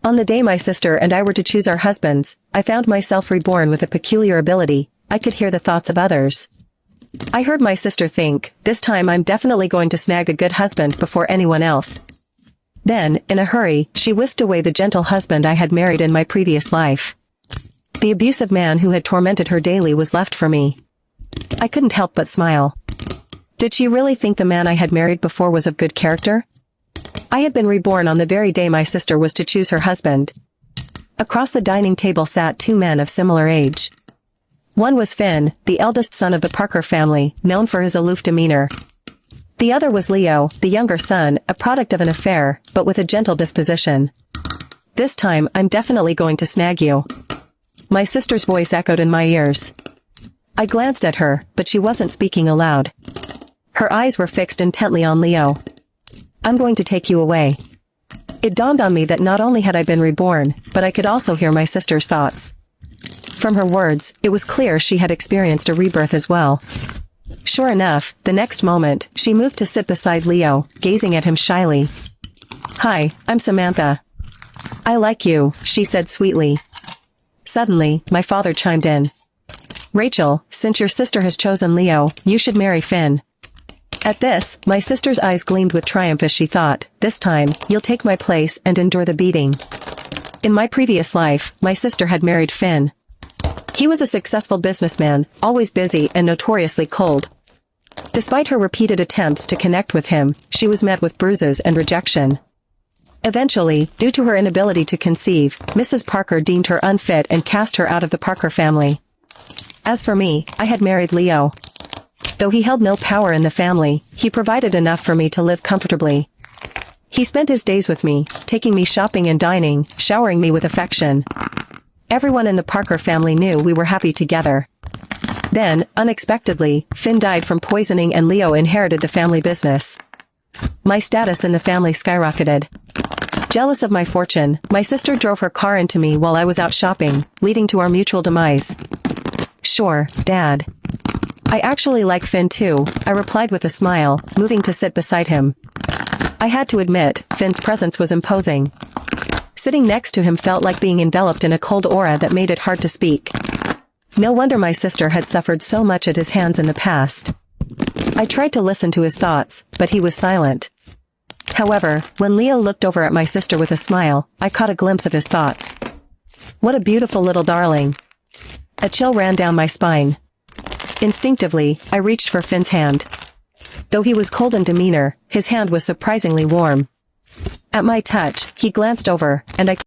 On the day my sister and I were to choose our husbands, I found myself reborn with a peculiar ability. I could hear the thoughts of others. I heard my sister think, this time I'm definitely going to snag a good husband before anyone else. Then, in a hurry, she whisked away the gentle husband I had married in my previous life. The abusive man who had tormented her daily was left for me. I couldn't help but smile. Did she really think the man I had married before was of good character? I had been reborn on the very day my sister was to choose her husband. Across the dining table sat two men of similar age. One was Finn, the eldest son of the Parker family, known for his aloof demeanor. The other was Leo, the younger son, a product of an affair, but with a gentle disposition. This time, I'm definitely going to snag you. My sister's voice echoed in my ears. I glanced at her, but she wasn't speaking aloud. Her eyes were fixed intently on Leo. I'm going to take you away. It dawned on me that not only had I been reborn, but I could also hear my sister's thoughts. From her words, it was clear she had experienced a rebirth as well. Sure enough, the next moment, she moved to sit beside Leo, gazing at him shyly. Hi, I'm Samantha. I like you, she said sweetly. Suddenly, my father chimed in. Rachel, since your sister has chosen Leo, you should marry Finn. At this, my sister's eyes gleamed with triumph as she thought, this time, you'll take my place and endure the beating. In my previous life, my sister had married Finn. He was a successful businessman, always busy and notoriously cold. Despite her repeated attempts to connect with him, she was met with bruises and rejection. Eventually, due to her inability to conceive, Mrs. Parker deemed her unfit and cast her out of the Parker family. As for me, I had married Leo. Though he held no power in the family, he provided enough for me to live comfortably. He spent his days with me, taking me shopping and dining, showering me with affection. Everyone in the Parker family knew we were happy together. Then, unexpectedly, Finn died from poisoning and Leo inherited the family business. My status in the family skyrocketed. Jealous of my fortune, my sister drove her car into me while I was out shopping, leading to our mutual demise. Sure, Dad. I actually like Finn too, I replied with a smile, moving to sit beside him. I had to admit, Finn's presence was imposing. Sitting next to him felt like being enveloped in a cold aura that made it hard to speak. No wonder my sister had suffered so much at his hands in the past. I tried to listen to his thoughts, but he was silent. However, when Leo looked over at my sister with a smile, I caught a glimpse of his thoughts. What a beautiful little darling. A chill ran down my spine. Instinctively, I reached for Finn's hand. Though he was cold in demeanor, his hand was surprisingly warm. At my touch, he glanced over, and I